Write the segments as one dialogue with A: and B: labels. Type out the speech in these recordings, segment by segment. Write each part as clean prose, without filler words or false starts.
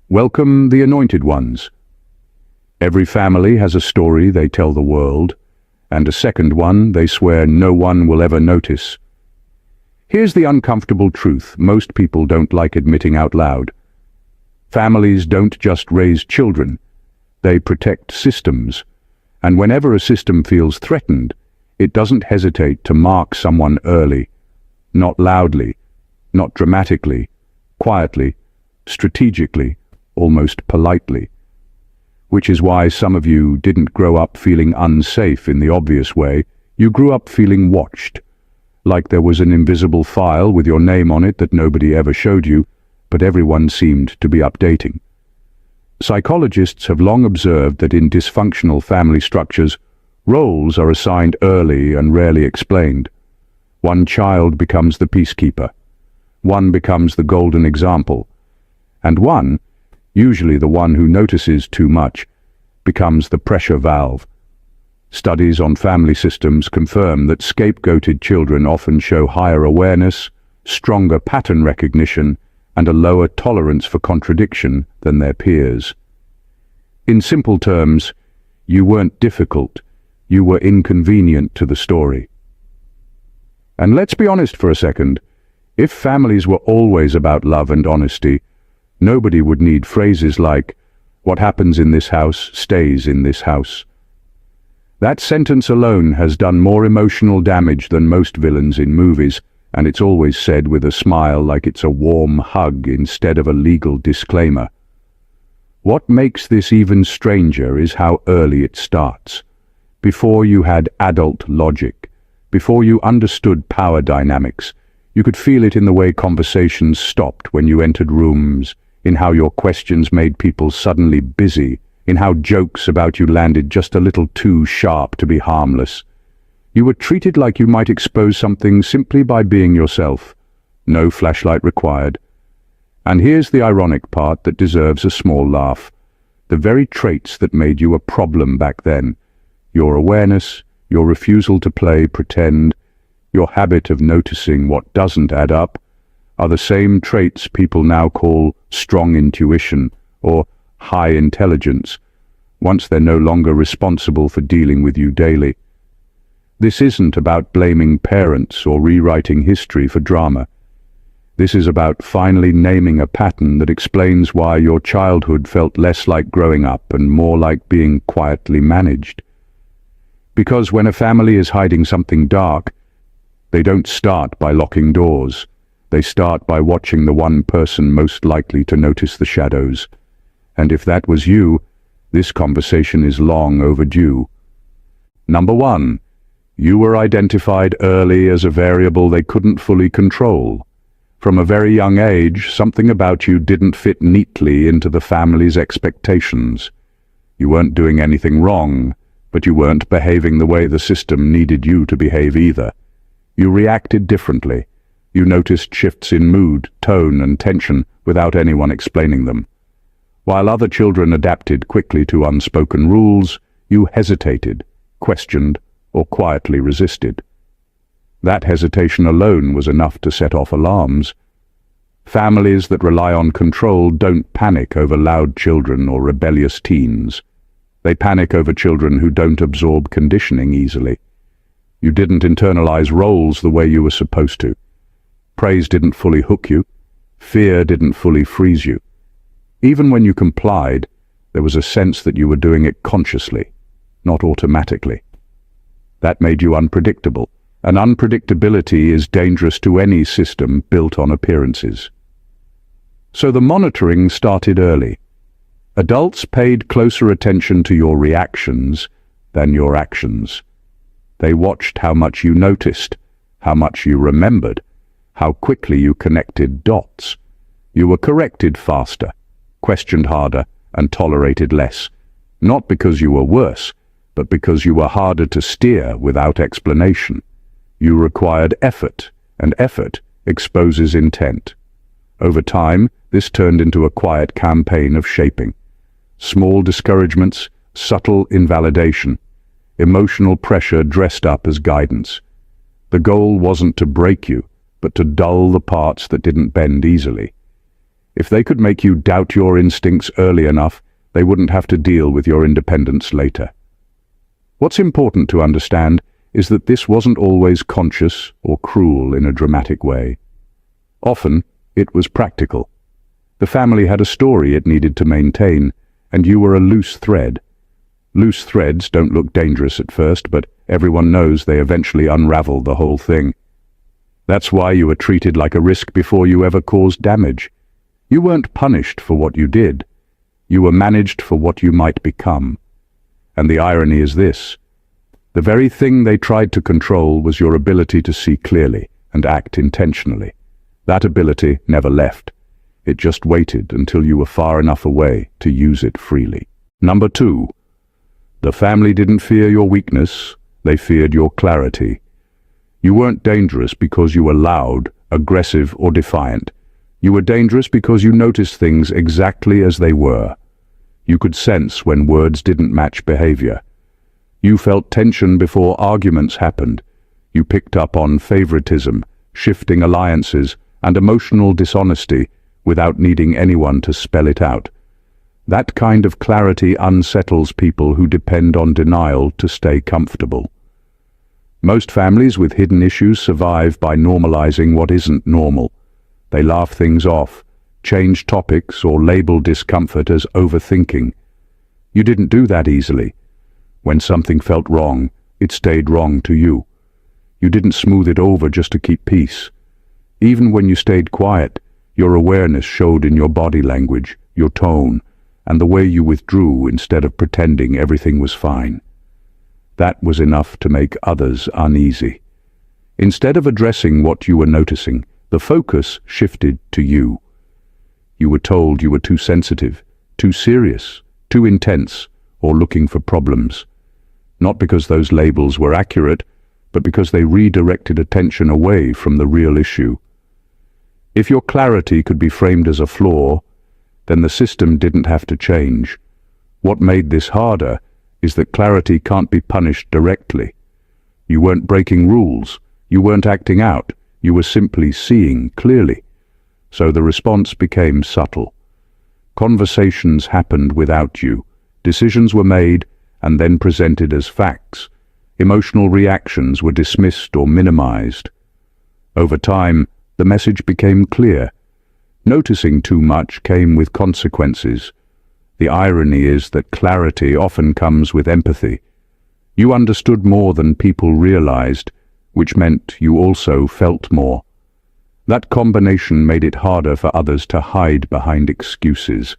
A: Welcome the anointed ones. Every family has a story they tell the world, and a second one they swear no one will ever notice. Here's the uncomfortable truth most people don't like admitting out loud. Families don't just raise children, they protect systems, and whenever a system feels threatened, it doesn't hesitate to mark someone early, not loudly, not dramatically, quietly, strategically, almost politely. Which is why some of you didn't grow up feeling unsafe in the obvious way. You grew up feeling watched, like there was an invisible file with your name on it that nobody ever showed you, but everyone seemed to be updating. Psychologists have long observed that in dysfunctional family structures, roles are assigned early and rarely explained. One child becomes the peacekeeper, one becomes the golden example, and one, usually the one who notices too much, becomes the pressure valve. Studies on family systems confirm that scapegoated children often show higher awareness, stronger pattern recognition, and a lower tolerance for contradiction than their peers. In simple terms, you weren't difficult, you were inconvenient to the story. And let's be honest for a second, if families were always about love and honesty, nobody would need phrases like, "What happens in this house stays in this house." That sentence alone has done more emotional damage than most villains in movies, and it's always said with a smile like it's a warm hug instead of a legal disclaimer. What makes this even stranger is how early it starts. Before you had adult logic, before you understood power dynamics, you could feel it in the way conversations stopped when you entered rooms, in how your questions made people suddenly busy, in how jokes about you landed just a little too sharp to be harmless. You were treated like you might expose something simply by being yourself. No flashlight required. And here's the ironic part that deserves a small laugh. The very traits that made you a problem back then, your awareness, your refusal to play pretend, your habit of noticing what doesn't add up, are the same traits people now call strong intuition or high intelligence, once they're no longer responsible for dealing with you daily. This isn't about blaming parents or rewriting history for drama. This is about finally naming a pattern that explains why your childhood felt less like growing up and more like being quietly managed. Because when a family is hiding something dark, they don't start by locking doors. They start by watching the one person most likely to notice the shadows. And if that was you, this conversation is long overdue. Number 1. You were identified early as a variable they couldn't fully control. From a very young age, something about you didn't fit neatly into the family's expectations. You weren't doing anything wrong, but you weren't behaving the way the system needed you to behave either. You reacted differently. You noticed shifts in mood, tone, and tension without anyone explaining them. While other children adapted quickly to unspoken rules, you hesitated, questioned, or quietly resisted. That hesitation alone was enough to set off alarms. Families that rely on control don't panic over loud children or rebellious teens. They panic over children who don't absorb conditioning easily. You didn't internalize roles the way you were supposed to. Praise didn't fully hook you. Fear didn't fully freeze you. Even when you complied, there was a sense that you were doing it consciously, not automatically. That made you unpredictable, and unpredictability is dangerous to any system built on appearances. So the monitoring started early. Adults paid closer attention to your reactions than your actions. They watched how much you noticed, how much you remembered, how quickly you connected dots. You were corrected faster, questioned harder, and tolerated less, not because you were worse, but because you were harder to steer without explanation. You required effort, and effort exposes intent. Over time, this turned into a quiet campaign of shaping. Small discouragements, subtle invalidation, emotional pressure dressed up as guidance. The goal wasn't to break you, but to dull the parts that didn't bend easily. If they could make you doubt your instincts early enough, they wouldn't have to deal with your independence later. What's important to understand is that this wasn't always conscious or cruel in a dramatic way. Often, it was practical. The family had a story it needed to maintain, and you were a loose thread. Loose threads don't look dangerous at first, but everyone knows they eventually unravel the whole thing. That's why you were treated like a risk before you ever caused damage. You weren't punished for what you did. You were managed for what you might become. And the irony is this: the very thing they tried to control was your ability to see clearly and act intentionally. That ability never left. It just waited until you were far enough away to use it freely. Number 2. The family didn't fear your weakness, they feared your clarity. You weren't dangerous because you were loud, aggressive, or defiant. You were dangerous because you noticed things exactly as they were. You could sense when words didn't match behavior. You felt tension before arguments happened. You picked up on favoritism, shifting alliances, and emotional dishonesty without needing anyone to spell it out. That kind of clarity unsettles people who depend on denial to stay comfortable. Most families with hidden issues survive by normalizing what isn't normal. They laugh things off, change topics, or label discomfort as overthinking. You didn't do that easily. When something felt wrong, it stayed wrong to you. You didn't smooth it over just to keep peace. Even when you stayed quiet, your awareness showed in your body language, your tone, and the way you withdrew instead of pretending everything was fine. That was enough to make others uneasy. Instead of addressing what you were noticing, the focus shifted to you. You were told you were too sensitive, too serious, too intense, or looking for problems. Not because those labels were accurate, but because they redirected attention away from the real issue. If your clarity could be framed as a flaw, then the system didn't have to change. What made this harder is that clarity can't be punished directly. You weren't breaking rules, you weren't acting out, you were simply seeing clearly. So the response became subtle. Conversations happened without you. Decisions were made and then presented as facts. Emotional reactions were dismissed or minimized. Over time, the message became clear. Noticing too much came with consequences. The irony is that clarity often comes with empathy. You understood more than people realized, which meant you also felt more. That combination made it harder for others to hide behind excuses.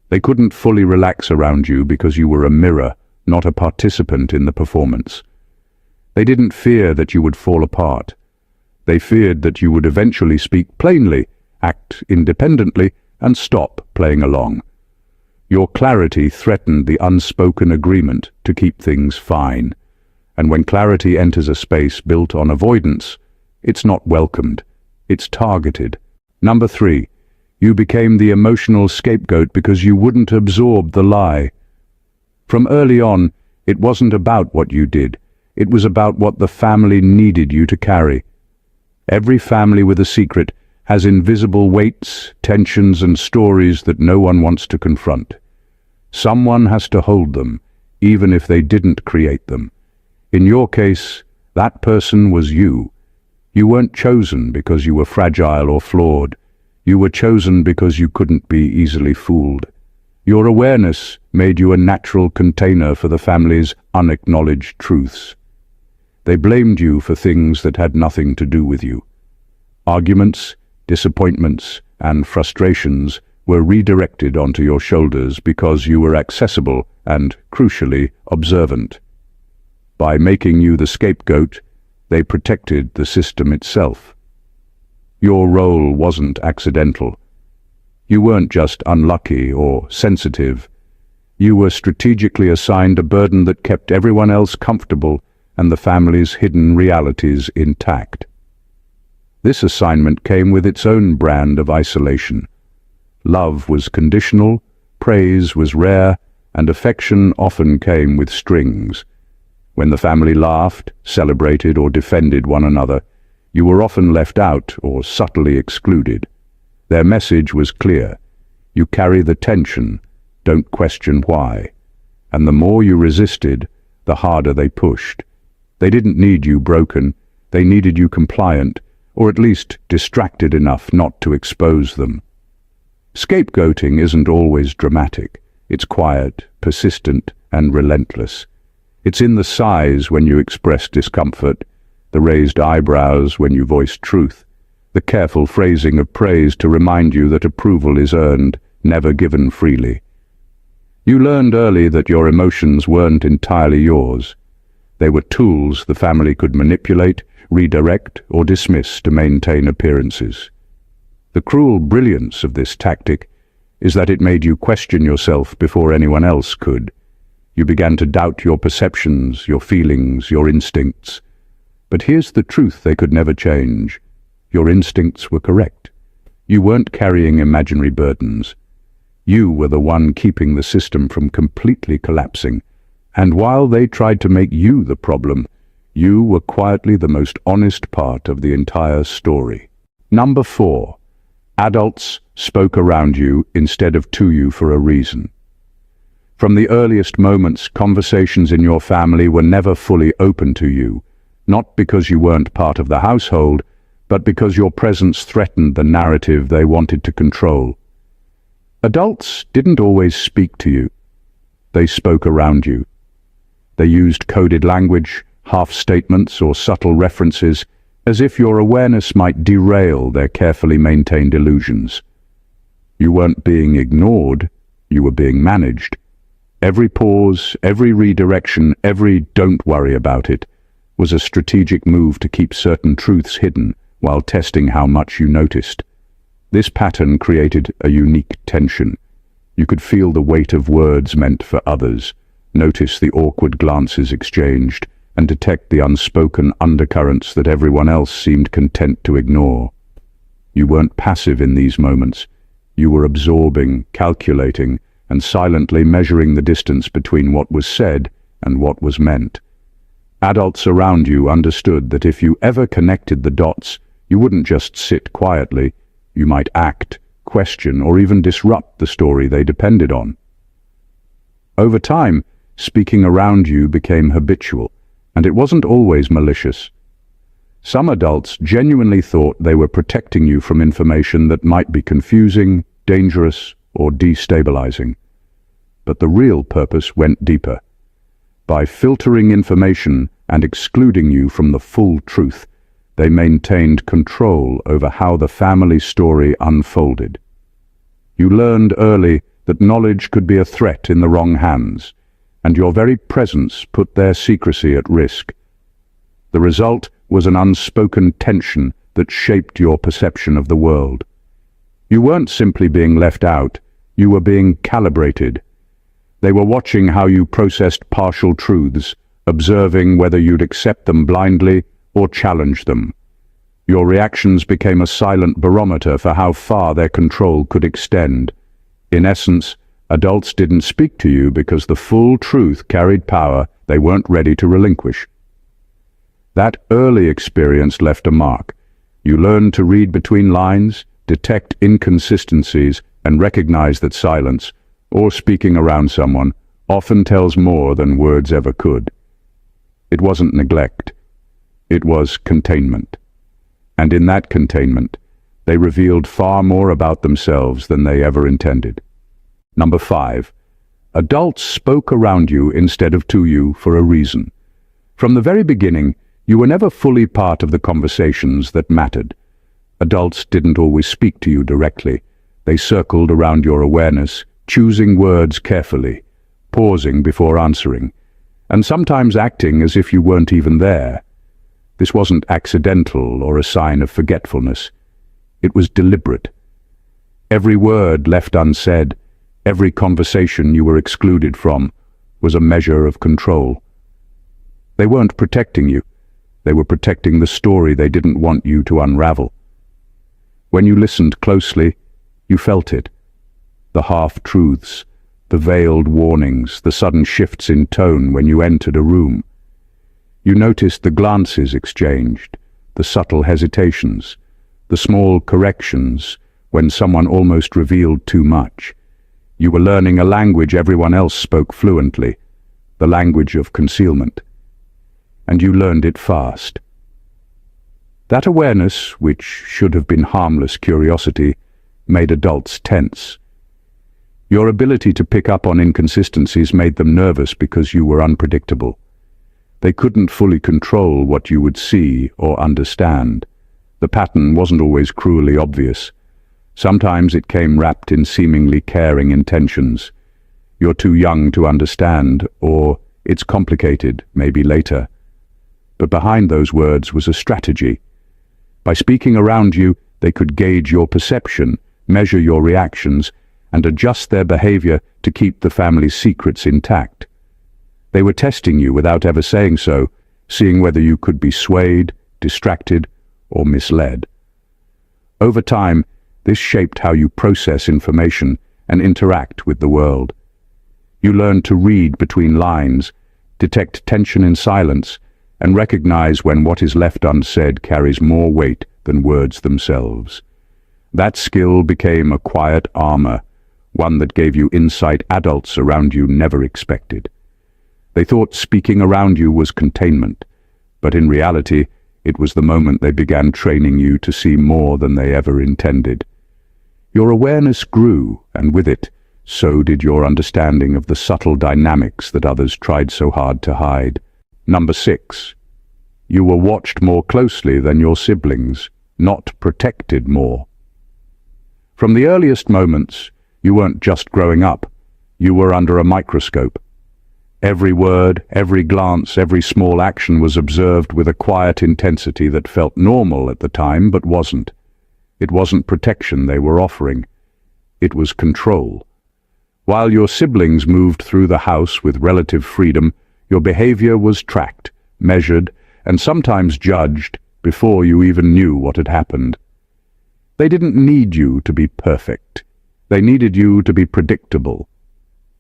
A: They couldn't fully relax around you because you were a mirror, not a participant in the performance. They didn't fear that you would fall apart. They feared that you would eventually speak plainly, act independently, and stop playing along. Your clarity threatened the unspoken agreement to keep things fine. And when clarity enters a space built on avoidance, it's not welcomed, it's targeted. Number 3, you became the emotional scapegoat because you wouldn't absorb the lie. From early on, it wasn't about what you did, it was about what the family needed you to carry. Every family with a secret has invisible weights, tensions, and stories that no one wants to confront. Someone has to hold them, even if they didn't create them. In your case, that person was you. You weren't chosen because you were fragile or flawed. You were chosen because you couldn't be easily fooled. Your awareness made you a natural container for the family's unacknowledged truths. They blamed you for things that had nothing to do with you. Arguments, disappointments, and frustrations were redirected onto your shoulders because you were accessible and, crucially, observant. By making you the scapegoat, they protected the system itself. Your role wasn't accidental. You weren't just unlucky or sensitive. You were strategically assigned a burden that kept everyone else comfortable and the family's hidden realities intact. This assignment came with its own brand of isolation. Love was conditional, praise was rare, and affection often came with strings. When the family laughed, celebrated, or defended one another, you were often left out or subtly excluded. Their message was clear. You carry the tension, don't question why. And the more you resisted, the harder they pushed. They didn't need you broken, they needed you compliant, or at least distracted enough not to expose them. Scapegoating isn't always dramatic. It's quiet, persistent, and relentless. It's in the sighs when you express discomfort, the raised eyebrows when you voice truth, the careful phrasing of praise to remind you that approval is earned, never given freely. You learned early that your emotions weren't entirely yours. They were tools the family could manipulate, redirect, or dismiss to maintain appearances. The cruel brilliance of this tactic is that it made you question yourself before anyone else could. You began to doubt your perceptions, your feelings, your instincts. But here's the truth they could never change. Your instincts were correct. You weren't carrying imaginary burdens. You were the one keeping the system from completely collapsing. And while they tried to make you the problem, you were quietly the most honest part of the entire story. Number 4. Adults spoke around you instead of to you for a reason. From the earliest moments, conversations in your family were never fully open to you, not because you weren't part of the household, but because your presence threatened the narrative they wanted to control. Adults didn't always speak to you. They spoke around you. They used coded language, half-statements, or subtle references, as if your awareness might derail their carefully maintained illusions. You weren't being ignored, you were being managed. Every pause, every redirection, every "don't worry about it" was a strategic move to keep certain truths hidden while testing how much you noticed. This pattern created a unique tension. You could feel the weight of words meant for others, notice the awkward glances exchanged, and detect the unspoken undercurrents that everyone else seemed content to ignore. You weren't passive in these moments. You were absorbing, calculating, and silently measuring the distance between what was said and what was meant. Adults around you understood that if you ever connected the dots, you wouldn't just sit quietly. You might act, question, or even disrupt the story they depended on. Over time, speaking around you became habitual, and it wasn't always malicious. Some adults genuinely thought they were protecting you from information that might be confusing, dangerous, or destabilizing. But the real purpose went deeper. By filtering information and excluding you from the full truth, they maintained control over how the family story unfolded. You learned early that knowledge could be a threat in the wrong hands, and your very presence put their secrecy at risk. The result was an unspoken tension that shaped your perception of the world. You weren't simply being left out, you were being calibrated. They were watching how you processed partial truths, observing whether you'd accept them blindly or challenge them. Your reactions became a silent barometer for how far their control could extend. In essence, adults didn't speak to you because the full truth carried power they weren't ready to relinquish. That early experience left a mark. You learned to read between lines, detect inconsistencies, and recognize that silence, or speaking around someone, often tells more than words ever could. It wasn't neglect. It was containment. And in that containment, they revealed far more about themselves than they ever intended. Number 5. Adults spoke around you instead of to you for a reason. From the very beginning, you were never fully part of the conversations that mattered. Adults didn't always speak to you directly. They circled around your awareness, choosing words carefully, pausing before answering, and sometimes acting as if you weren't even there. This wasn't accidental or a sign of forgetfulness. It was deliberate. Every word left unsaid, every conversation you were excluded from, was a measure of control. They weren't protecting you. They were protecting the story they didn't want you to unravel. When you listened closely, you felt it. The half-truths, the veiled warnings, the sudden shifts in tone when you entered a room. You noticed the glances exchanged, the subtle hesitations, the small corrections when someone almost revealed too much. You were learning a language everyone else spoke fluently, the language of concealment. And you learned it fast. That awareness, which should have been harmless curiosity, made adults tense. Your ability to pick up on inconsistencies made them nervous because you were unpredictable. They couldn't fully control what you would see or understand. The pattern wasn't always cruelly obvious. Sometimes it came wrapped in seemingly caring intentions. You're too young to understand, or it's complicated, maybe later. But behind those words was a strategy. By speaking around you, they could gauge your perception, measure your reactions, and adjust their behavior to keep the family's secrets intact. They were testing you without ever saying so, seeing whether you could be swayed, distracted, or misled. Over time, this shaped how you process information and interact with the world. You learned to read between lines, detect tension in silence, and recognize when what is left unsaid carries more weight than words themselves. That skill became a quiet armor, one that gave you insight adults around you never expected. They thought speaking around you was containment, but in reality, it was the moment they began training you to see more than they ever intended. Your awareness grew, and with it, so did your understanding of the subtle dynamics that others tried so hard to hide. Number 6. You were watched more closely than your siblings, not protected more. From the earliest moments, you weren't just growing up, you were under a microscope. Every word, every glance, every small action was observed with a quiet intensity that felt normal at the time but wasn't. It wasn't protection they were offering. It was control. While your siblings moved through the house with relative freedom, your behavior was tracked, measured, and sometimes judged before you even knew what had happened. They didn't need you to be perfect. They needed you to be predictable.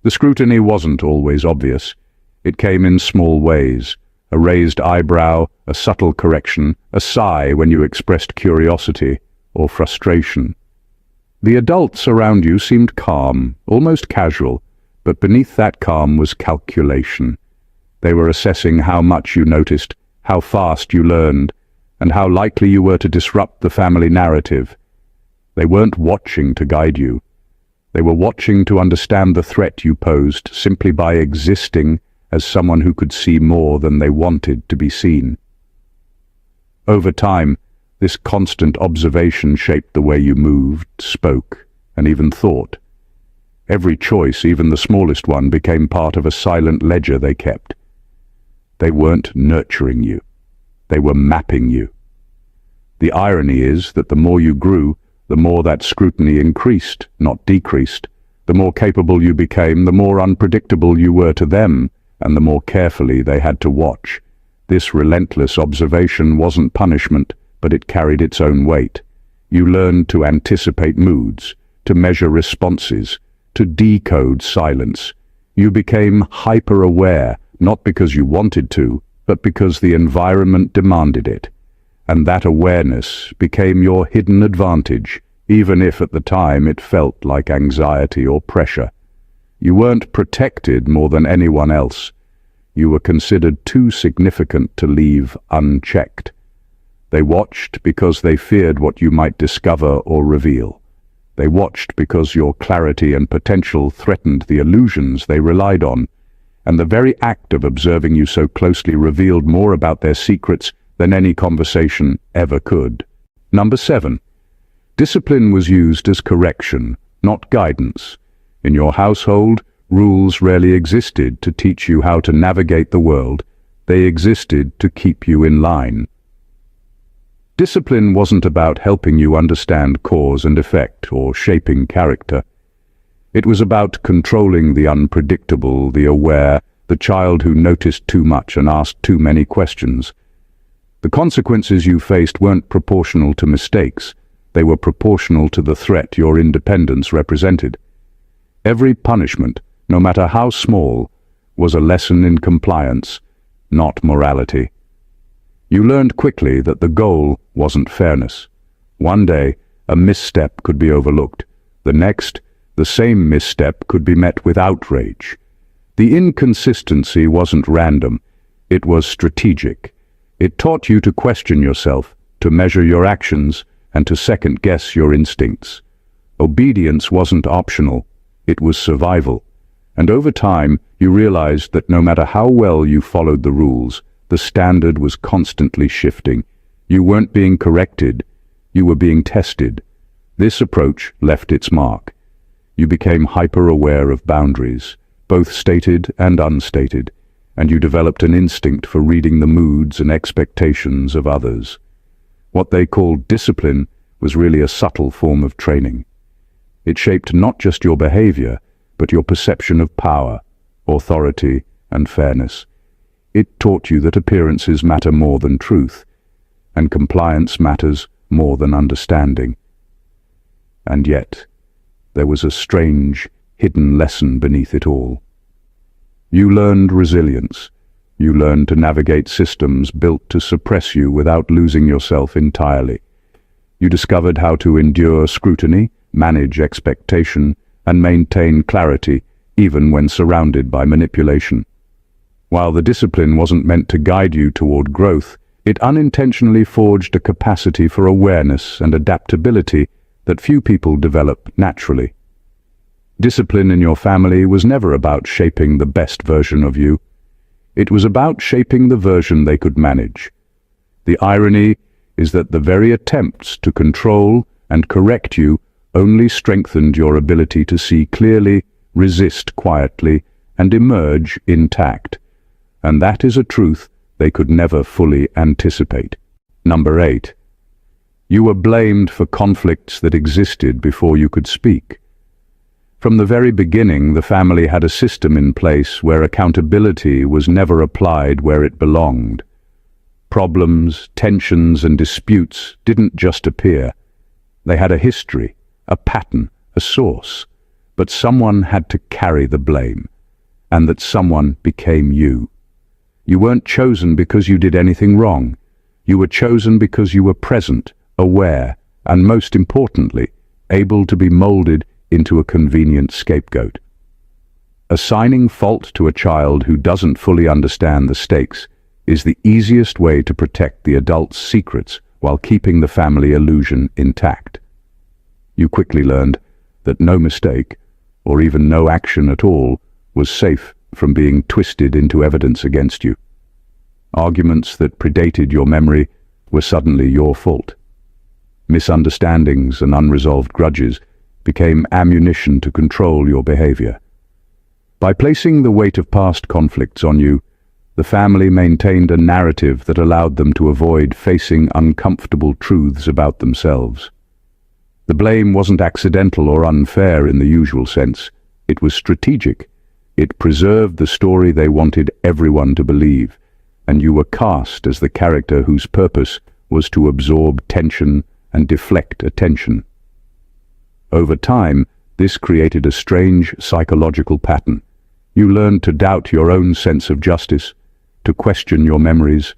A: The scrutiny wasn't always obvious. It came in small ways: a raised eyebrow, a subtle correction, a sigh when you expressed curiosity or frustration. The adults around you seemed calm, almost casual, but beneath that calm was calculation. They were assessing how much you noticed, how fast you learned, and how likely you were to disrupt the family narrative. They weren't watching to guide you. They were watching to understand the threat you posed simply by existing as someone who could see more than they wanted to be seen. Over time, this constant observation shaped the way you moved, spoke, and even thought. Every choice, even the smallest one, became part of a silent ledger they kept. They weren't nurturing you. They were mapping you. The irony is that the more you grew, the more that scrutiny increased, not decreased. The more capable you became, the more unpredictable you were to them, and the more carefully they had to watch. This relentless observation wasn't punishment, but it carried its own weight. You learned to anticipate moods, to measure responses, to decode silence. You became hyper-aware, not because you wanted to, but because the environment demanded it. And that awareness became your hidden advantage, even if at the time it felt like anxiety or pressure. You weren't protected more than anyone else. You were considered too significant to leave unchecked. They watched because they feared what you might discover or reveal. They watched because your clarity and potential threatened the illusions they relied on. And the very act of observing you so closely revealed more about their secrets than any conversation ever could. Number 7. Discipline was used as correction, not guidance. In your household, rules rarely existed to teach you how to navigate the world. They existed to keep you in line. Discipline wasn't about helping you understand cause and effect or shaping character. It was about controlling the unpredictable, the aware, the child who noticed too much and asked too many questions. The consequences you faced weren't proportional to mistakes. They were proportional to the threat your independence represented. Every punishment, no matter how small, was a lesson in compliance, not morality. You learned quickly that the goal wasn't fairness. One day, a misstep could be overlooked. The next, the same misstep could be met with outrage. The inconsistency wasn't random, it was strategic. It taught you to question yourself, to measure your actions, and to second-guess your instincts. Obedience wasn't optional, it was survival. And over time, you realized that no matter how well you followed the rules, the standard was constantly shifting. You weren't being corrected, you were being tested. This approach left its mark. You became hyper-aware of boundaries, both stated and unstated, and you developed an instinct for reading the moods and expectations of others. What they called discipline was really a subtle form of training. It shaped not just your behavior, but your perception of power, authority, and fairness. It taught you that appearances matter more than truth, and compliance matters more than understanding. And yet, there was a strange, hidden lesson beneath it all. You learned resilience. You learned to navigate systems built to suppress you without losing yourself entirely. You discovered how to endure scrutiny, manage expectation, and maintain clarity, even when surrounded by manipulation. While the discipline wasn't meant to guide you toward growth, it unintentionally forged a capacity for awareness and adaptability that few people develop naturally. Discipline in your family was never about shaping the best version of you. It was about shaping the version they could manage. The irony is that the very attempts to control and correct you only strengthened your ability to see clearly, resist quietly, and emerge intact. And that is a truth they could never fully anticipate. Number 8. You were blamed for conflicts that existed before you could speak. From the very beginning, the family had a system in place where accountability was never applied where it belonged. Problems, tensions, and disputes didn't just appear. They had a history, a pattern, a source. But someone had to carry the blame, and that someone became you. You weren't chosen because you did anything wrong. You were chosen because you were present, aware, and most importantly, able to be molded into a convenient scapegoat. Assigning fault to a child who doesn't fully understand the stakes is the easiest way to protect the adult's secrets while keeping the family illusion intact. You quickly learned that no mistake, or even no action at all, was safe from being twisted into evidence against you. Arguments that predated your memory were suddenly your fault. Misunderstandings and unresolved grudges became ammunition to control your behavior. By placing the weight of past conflicts on you, the family maintained a narrative that allowed them to avoid facing uncomfortable truths about themselves. The blame wasn't accidental or unfair in the usual sense. It was strategic. It preserved the story they wanted everyone to believe, and you were cast as the character whose purpose was to absorb tension and deflect attention. Over time, this created a strange psychological pattern. You learned to doubt your own sense of justice, to question your memories,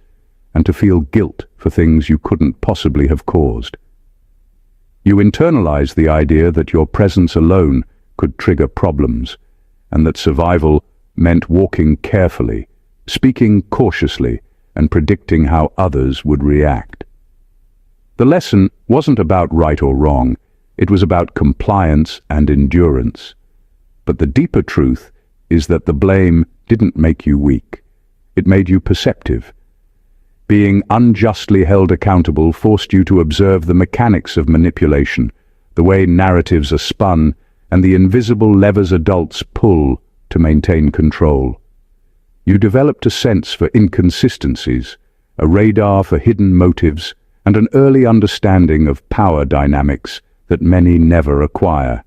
A: and to feel guilt for things you couldn't possibly have caused. You internalized the idea that your presence alone could trigger problems, and that survival meant walking carefully, speaking cautiously, and predicting how others would react. The lesson wasn't about right or wrong, it was about compliance and endurance. But the deeper truth is that the blame didn't make you weak. It made you perceptive. Being unjustly held accountable forced you to observe the mechanics of manipulation, the way narratives are spun, and the invisible levers adults pull to maintain control. You developed a sense for inconsistencies, a radar for hidden motives, and an early understanding of power dynamics that many never acquire.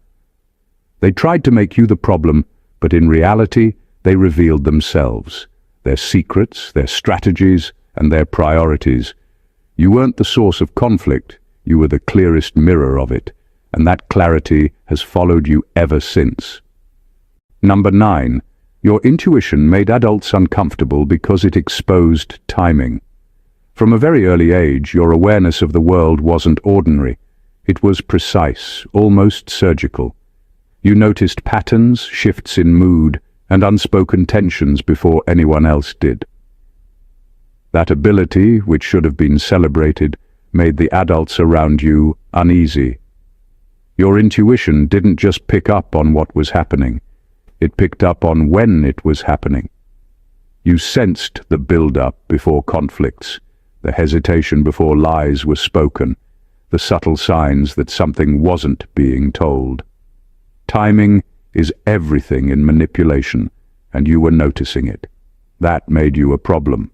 A: They tried to make you the problem, but in reality, they revealed themselves, their secrets, their strategies, and their priorities. You weren't the source of conflict, you were the clearest mirror of it, and that clarity has followed you ever since. Number 9. Your intuition made adults uncomfortable because it exposed timing. From a very early age, your awareness of the world wasn't ordinary. It was precise, almost surgical. You noticed patterns, shifts in mood, and unspoken tensions before anyone else did. That ability, which should have been celebrated, made the adults around you uneasy. Your intuition didn't just pick up on what was happening, it picked up on when it was happening. You sensed the build-up before conflicts, the hesitation before lies were spoken, the subtle signs that something wasn't being told. Timing is everything in manipulation, and you were noticing it. That made you a problem.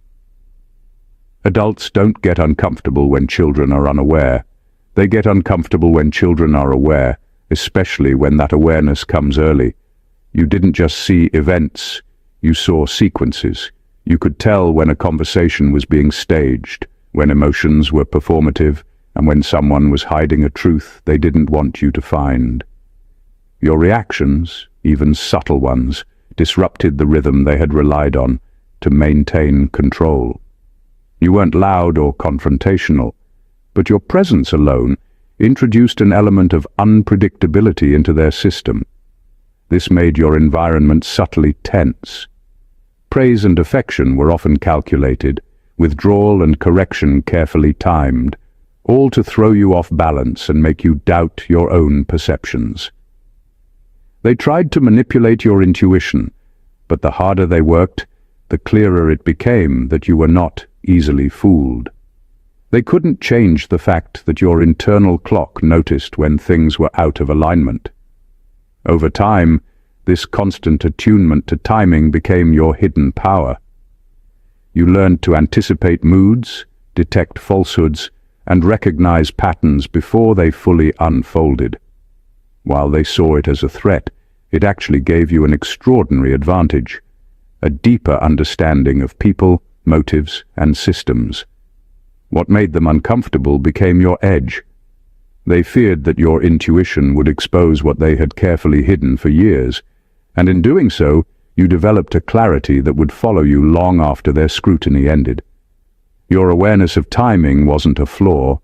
A: Adults don't get uncomfortable when children are unaware. They get uncomfortable when children are aware, especially when that awareness comes early. You didn't just see events, you saw sequences. You could tell when a conversation was being staged, when emotions were performative, and when someone was hiding a truth they didn't want you to find. Your reactions, even subtle ones, disrupted the rhythm they had relied on to maintain control. You weren't loud or confrontational, but your presence alone introduced an element of unpredictability into their system. This made your environment subtly tense. Praise and affection were often calculated, withdrawal and correction carefully timed, all to throw you off balance and make you doubt your own perceptions. They tried to manipulate your intuition, but the harder they worked, the clearer it became that you were not easily fooled. They couldn't change the fact that your internal clock noticed when things were out of alignment. Over time, this constant attunement to timing became your hidden power. You learned to anticipate moods, detect falsehoods, and recognize patterns before they fully unfolded. While they saw it as a threat, it actually gave you an extraordinary advantage, a deeper understanding of people, motives, and systems. What made them uncomfortable became your edge. They feared that your intuition would expose what they had carefully hidden for years, and in doing so, you developed a clarity that would follow you long after their scrutiny ended. Your awareness of timing wasn't a flaw,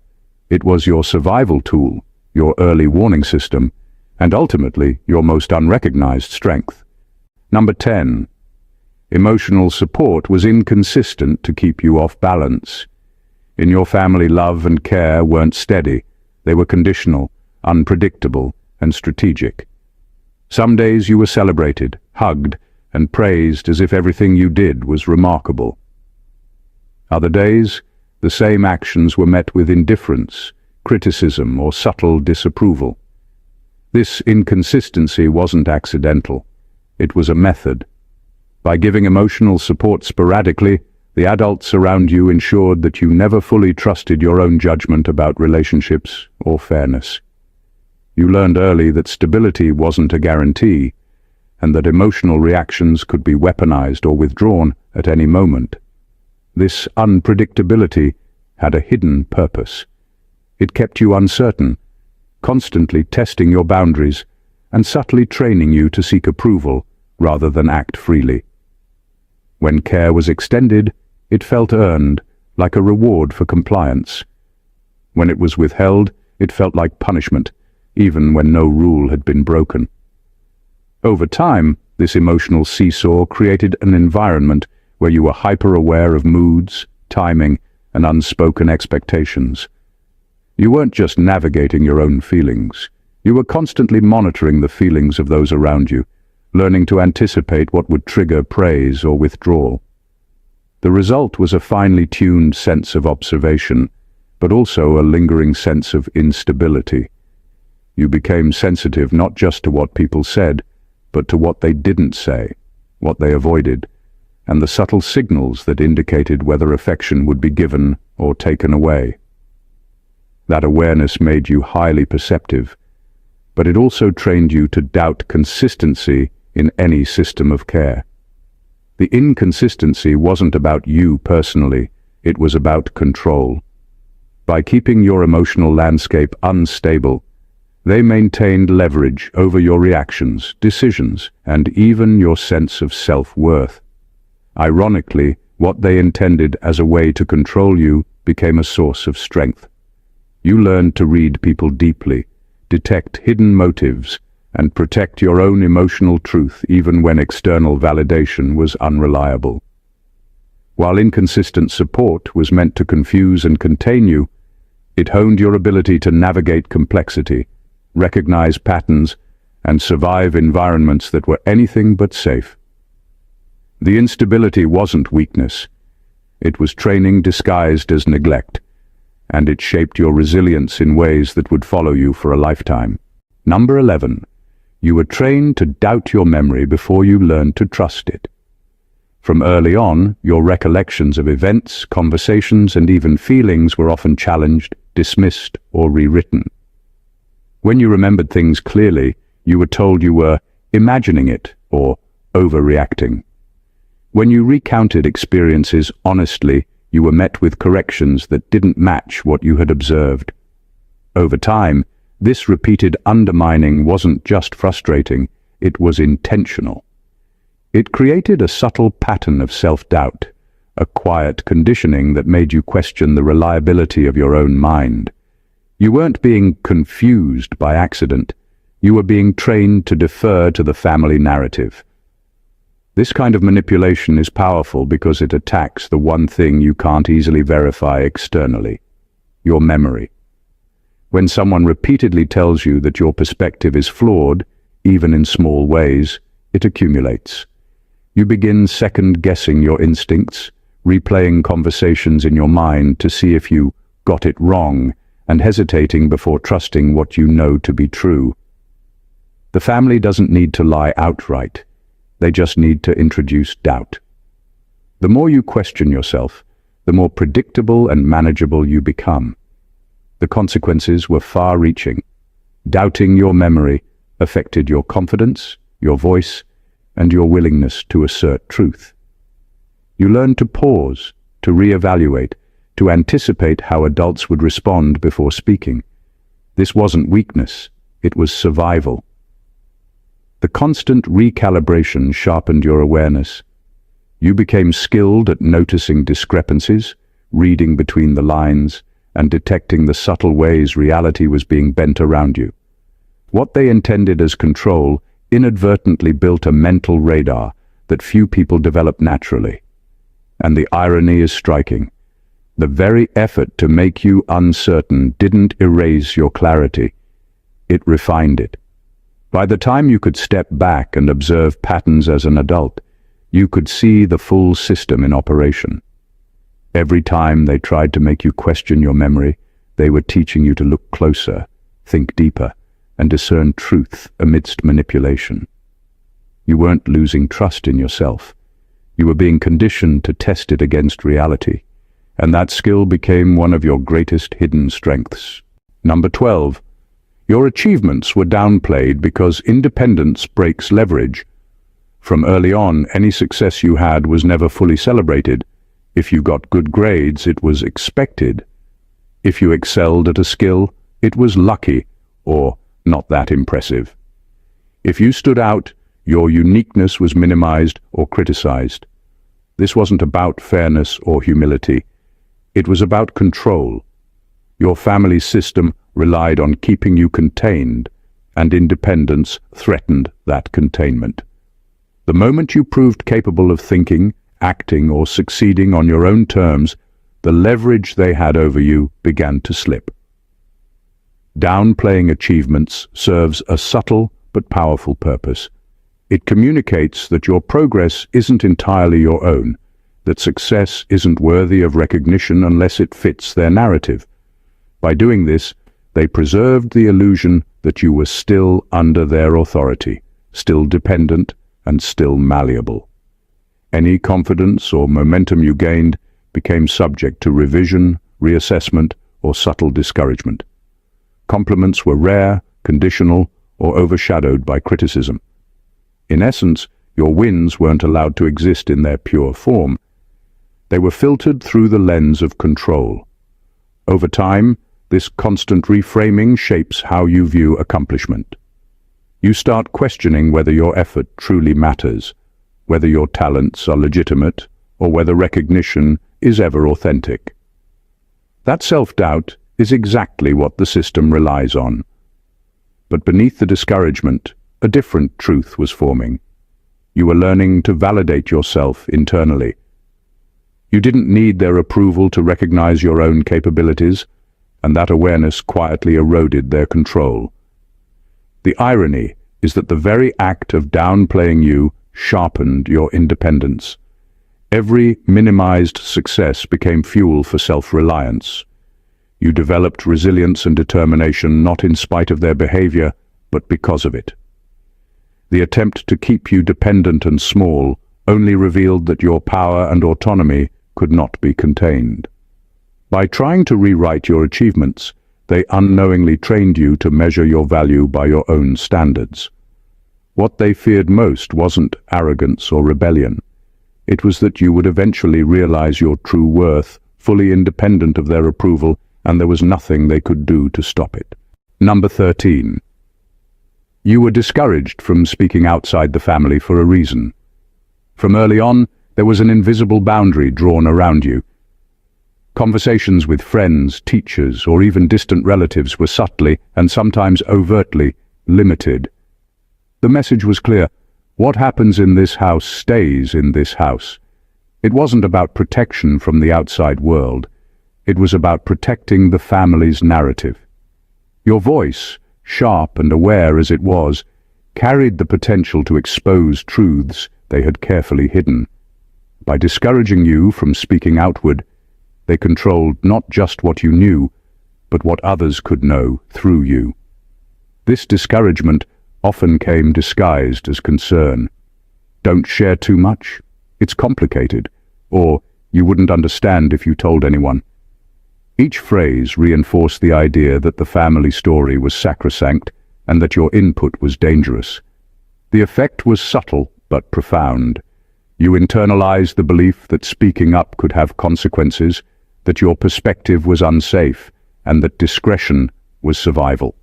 A: it was your survival tool, your early warning system, and ultimately your most unrecognized strength. Number 10. Emotional support was inconsistent to keep you off balance. In your family, love and care weren't steady. They were conditional, unpredictable, and strategic. Some days you were celebrated, hugged, and praised as if everything you did was remarkable. Other days, the same actions were met with indifference, criticism, or subtle disapproval. This inconsistency wasn't accidental. It was a method. By giving emotional support sporadically, the adults around you ensured that you never fully trusted your own judgment about relationships or fairness. You learned early that stability wasn't a guarantee, and that emotional reactions could be weaponized or withdrawn at any moment. This unpredictability had a hidden purpose. It kept you uncertain, constantly testing your boundaries and subtly training you to seek approval rather than act freely. When care was extended, it felt earned, like a reward for compliance. When it was withheld, it felt like punishment, even when no rule had been broken. Over time, this emotional seesaw created an environment where you were hyper-aware of moods, timing, and unspoken expectations. You weren't just navigating your own feelings. You were constantly monitoring the feelings of those around you, learning to anticipate what would trigger praise or withdrawal. The result was a finely tuned sense of observation, but also a lingering sense of instability. You became sensitive not just to what people said, but to what they didn't say, what they avoided, and the subtle signals that indicated whether affection would be given or taken away. That awareness made you highly perceptive, but it also trained you to doubt consistency in any system of care. The inconsistency wasn't about you personally, it was about control. By keeping your emotional landscape unstable, they maintained leverage over your reactions, decisions, and even your sense of self-worth. Ironically, what they intended as a way to control you became a source of strength. You learned to read people deeply, detect hidden motives, and protect your own emotional truth even when external validation was unreliable. While inconsistent support was meant to confuse and contain you, it honed your ability to navigate complexity, recognize patterns, and survive environments that were anything but safe. The instability wasn't weakness. It was training disguised as neglect, and it shaped your resilience in ways that would follow you for a lifetime. Number 11. You were trained to doubt your memory before you learned to trust it. From early on, your recollections of events, conversations, and even feelings were often challenged, dismissed, or rewritten. When you remembered things clearly, you were told you were imagining it or overreacting. When you recounted experiences honestly, you were met with corrections that didn't match what you had observed. Over time, this repeated undermining wasn't just frustrating, it was intentional. It created a subtle pattern of self-doubt, a quiet conditioning that made you question the reliability of your own mind. You weren't being confused by accident. You were being trained to defer to the family narrative. This kind of manipulation is powerful because it attacks the one thing you can't easily verify externally: your memory. When someone repeatedly tells you that your perspective is flawed, even in small ways, it accumulates. You begin second-guessing your instincts, replaying conversations in your mind to see if you got it wrong, and hesitating before trusting what you know to be true. The family doesn't need to lie outright. They just need to introduce doubt. The more you question yourself, the more predictable and manageable you become. The consequences were far-reaching. Doubting your memory affected your confidence, your voice, and your willingness to assert truth. You learned to pause, to reevaluate, to anticipate how adults would respond before speaking. This wasn't weakness, it was survival. The constant recalibration sharpened your awareness. You became skilled at noticing discrepancies, reading between the lines, and detecting the subtle ways reality was being bent around you. What they intended as control inadvertently built a mental radar that few people develop naturally. And the irony is striking. The very effort to make you uncertain didn't erase your clarity. It refined it. By the time you could step back and observe patterns as an adult, you could see the full system in operation. Every time they tried to make you question your memory, they were teaching you to look closer, think deeper, and discern truth amidst manipulation. You weren't losing trust in yourself. You were being conditioned to test it against reality, and that skill became one of your greatest hidden strengths. Number 12. Your achievements were downplayed because independence breaks leverage. From early on, any success you had was never fully celebrated. If you got good grades, it was expected. If you excelled at a skill, it was lucky, or not that impressive. If you stood out, your uniqueness was minimized or criticized. This wasn't about fairness or humility. It was about control. Your family system relied on keeping you contained, and independence threatened that containment. The moment you proved capable of thinking, acting, or succeeding on your own terms, the leverage they had over you began to slip. Downplaying achievements serves a subtle but powerful purpose. It communicates that your progress isn't entirely your own, that success isn't worthy of recognition unless it fits their narrative. By doing this, they preserved the illusion that you were still under their authority, still dependent, and still malleable. Any confidence or momentum you gained became subject to revision, reassessment, or subtle discouragement. Compliments were rare, conditional, or overshadowed by criticism. In essence, your wins weren't allowed to exist in their pure form. They were filtered through the lens of control. Over time, this constant reframing shapes how you view accomplishment. You start questioning whether your effort truly matters, whether your talents are legitimate, or whether recognition is ever authentic. That self-doubt, is exactly what the system relies on. But beneath the discouragement, a different truth was forming. You were learning to validate yourself internally. You didn't need their approval to recognize your own capabilities, and that awareness quietly eroded their control. The irony is that the very act of downplaying you sharpened your independence. Every minimized success became fuel for self-reliance. You developed resilience and determination not in spite of their behavior, but because of it. The attempt to keep you dependent and small only revealed that your power and autonomy could not be contained. By trying to rewrite your achievements, they unknowingly trained you to measure your value by your own standards. What they feared most wasn't arrogance or rebellion. It was that you would eventually realize your true worth, fully independent of their approval, and there was nothing they could do to stop it. Number 13. You were discouraged from speaking outside the family for a reason. From early on, there was an invisible boundary drawn around you. Conversations with friends, teachers, or even distant relatives were subtly, and sometimes overtly, limited. The message was clear: what happens in this house stays in this house. It wasn't about protection from the outside world. It was about protecting the family's narrative. Your voice, sharp and aware as it was, carried the potential to expose truths they had carefully hidden. By discouraging you from speaking outward, they controlled not just what you knew, but what others could know through you. This discouragement often came disguised as concern. Don't share too much. It's complicated. Or you wouldn't understand if you told anyone. Each phrase reinforced the idea that the family story was sacrosanct and that your input was dangerous. The effect was subtle but profound. You internalized the belief that speaking up could have consequences, that your perspective was unsafe, and that discretion was survival.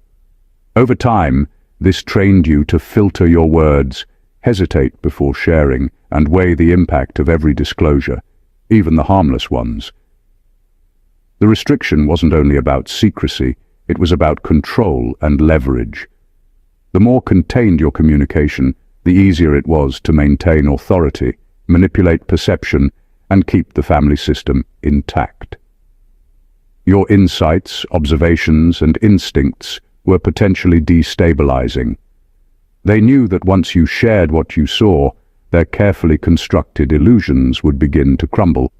A: Over time, this trained you to filter your words, hesitate before sharing, and weigh the impact of every disclosure, even the harmless ones. The restriction wasn't only about secrecy, it was about control and leverage. The more contained your communication, the easier it was to maintain authority, manipulate perception, and keep the family system intact. Your insights, observations, and instincts were potentially destabilizing. They knew that once you shared what you saw, their carefully constructed illusions would begin to crumble.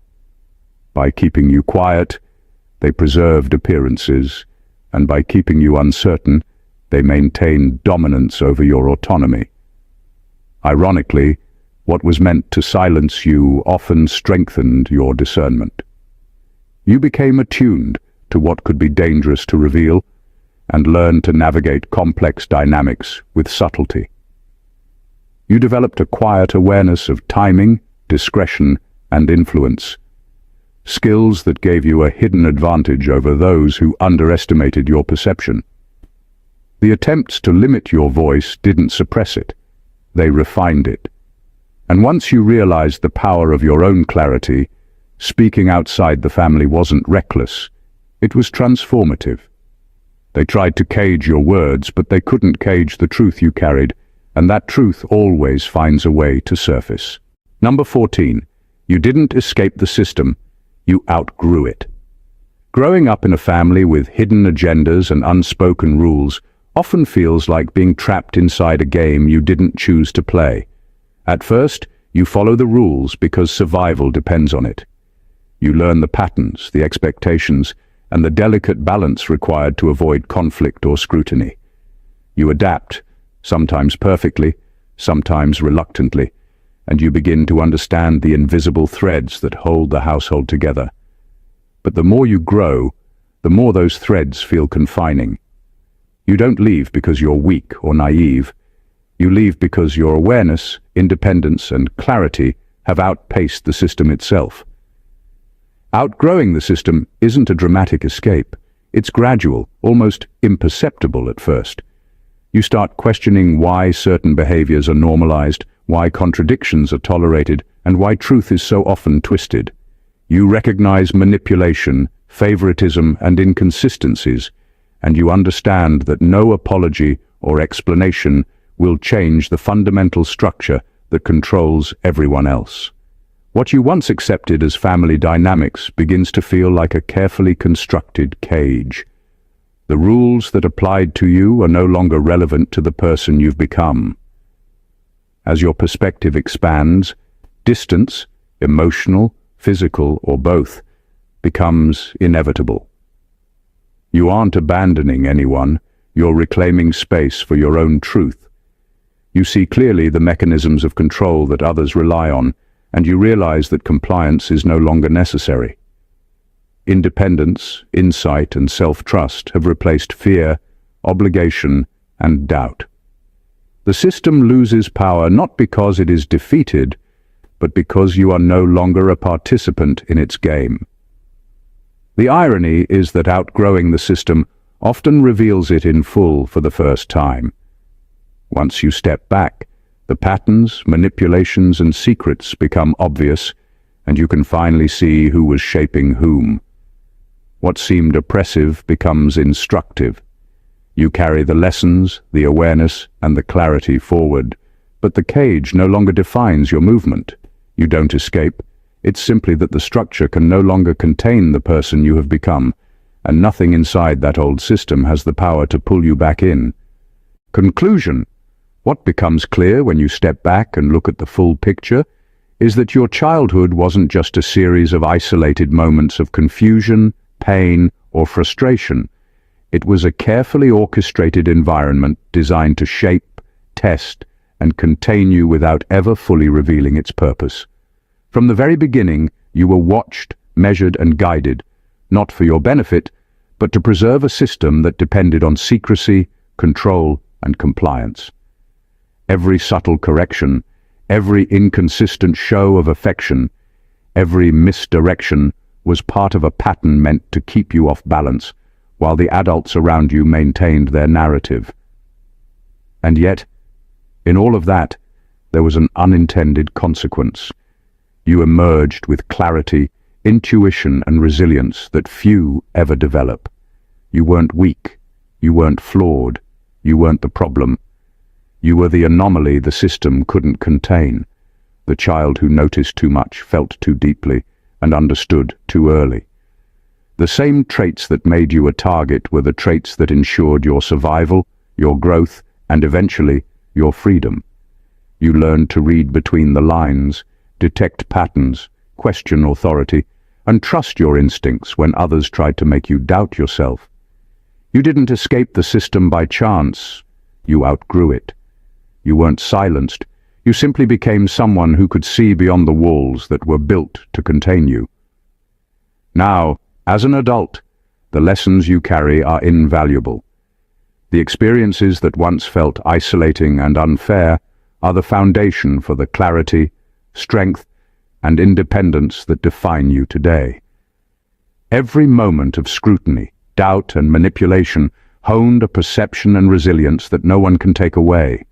A: By keeping you quiet, they preserved appearances, and by keeping you uncertain, they maintained dominance over your autonomy. Ironically, what was meant to silence you often strengthened your discernment. You became attuned to what could be dangerous to reveal, and learned to navigate complex dynamics with subtlety. You developed a quiet awareness of timing, discretion, and influence, skills that gave you a hidden advantage over those who underestimated your perception. The attempts to limit your voice didn't suppress it, they refined it. And once you realized the power of your own clarity, speaking outside the family wasn't reckless, it was transformative. They tried to cage your words, but they couldn't cage the truth you carried, and that truth always finds a way to surface. Number 14. You didn't escape the system, you outgrew it. Growing up in a family with hidden agendas and unspoken rules often feels like being trapped inside a game you didn't choose to play. At first, you follow the rules because survival depends on it. You learn the patterns, the expectations, and the delicate balance required to avoid conflict or scrutiny. You adapt, sometimes perfectly, sometimes reluctantly, and you begin to understand the invisible threads that hold the household together. But the more you grow, the more those threads feel confining. You don't leave because you're weak or naive. You leave because your awareness, independence, and clarity have outpaced the system itself. Outgrowing the system isn't a dramatic escape. It's gradual, almost imperceptible at first. You start questioning why certain behaviors are normalized, why contradictions are tolerated, and why truth is so often twisted. You recognize manipulation, favoritism, and inconsistencies, and you understand that no apology or explanation will change the fundamental structure that controls everyone else. What you once accepted as family dynamics begins to feel like a carefully constructed cage. The rules that applied to you are no longer relevant to the person you've become. As your perspective expands, distance, emotional, physical, or both, becomes inevitable. You aren't abandoning anyone, you're reclaiming space for your own truth. You see clearly the mechanisms of control that others rely on, and you realize that compliance is no longer necessary. Independence, insight, and self-trust have replaced fear, obligation, and doubt. The system loses power not because it is defeated, but because you are no longer a participant in its game. The irony is that outgrowing the system often reveals it in full for the first time. Once you step back, the patterns, manipulations, and secrets become obvious, and you can finally see who was shaping whom. What seemed oppressive becomes instructive. You carry the lessons, the awareness, and the clarity forward, but the cage no longer defines your movement. You don't escape. It's simply that the structure can no longer contain the person you have become, and nothing inside that old system has the power to pull you back in. Conclusion: what becomes clear when you step back and look at the full picture is that your childhood wasn't just a series of isolated moments of confusion, pain, or frustration. It was a carefully orchestrated environment designed to shape, test, and contain you without ever fully revealing its purpose. From the very beginning, you were watched, measured, and guided, not for your benefit, but to preserve a system that depended on secrecy, control, and compliance. Every subtle correction, every inconsistent show of affection, every misdirection was part of a pattern meant to keep you off balance, while the adults around you maintained their narrative. And yet, in all of that, there was an unintended consequence. You emerged with clarity, intuition, and resilience that few ever develop. You weren't weak, you weren't flawed, you weren't the problem. You were the anomaly the system couldn't contain, the child who noticed too much, felt too deeply, and understood too early. The same traits that made you a target were the traits that ensured your survival, your growth, and eventually, your freedom. You learned to read between the lines, detect patterns, question authority, and trust your instincts when others tried to make you doubt yourself. You didn't escape the system by chance. You outgrew it. You weren't silenced. You simply became someone who could see beyond the walls that were built to contain you. Now, as an adult, the lessons you carry are invaluable. The experiences that once felt isolating and unfair are the foundation for the clarity, strength, and independence that define you today. Every moment of scrutiny, doubt, and manipulation honed a perception and resilience that no one can take away.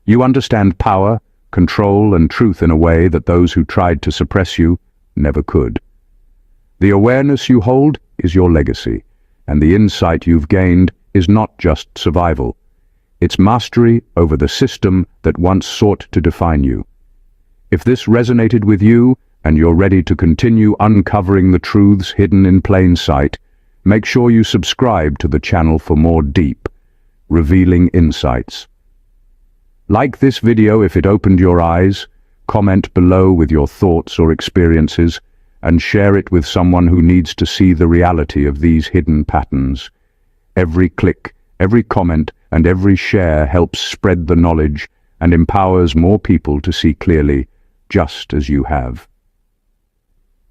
A: You understand power, control, and truth in a way that those who tried to suppress you never could. The awareness you hold is your legacy, and the insight you've gained is not just survival. It's mastery over the system that once sought to define you. If this resonated with you, and you're ready to continue uncovering the truths hidden in plain sight, make sure you subscribe to the channel for more deep, revealing insights. Like this video if it opened your eyes, comment below with your thoughts or experiences, and share it with someone who needs to see the reality of these hidden patterns. Every click, every comment, and every share helps spread the knowledge and empowers more people to see clearly, just as you have.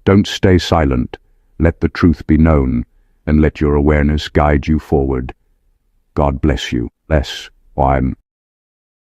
A: Don't stay silent. Let the truth be known, and let your awareness guide you forward. God bless you. Bless. I'm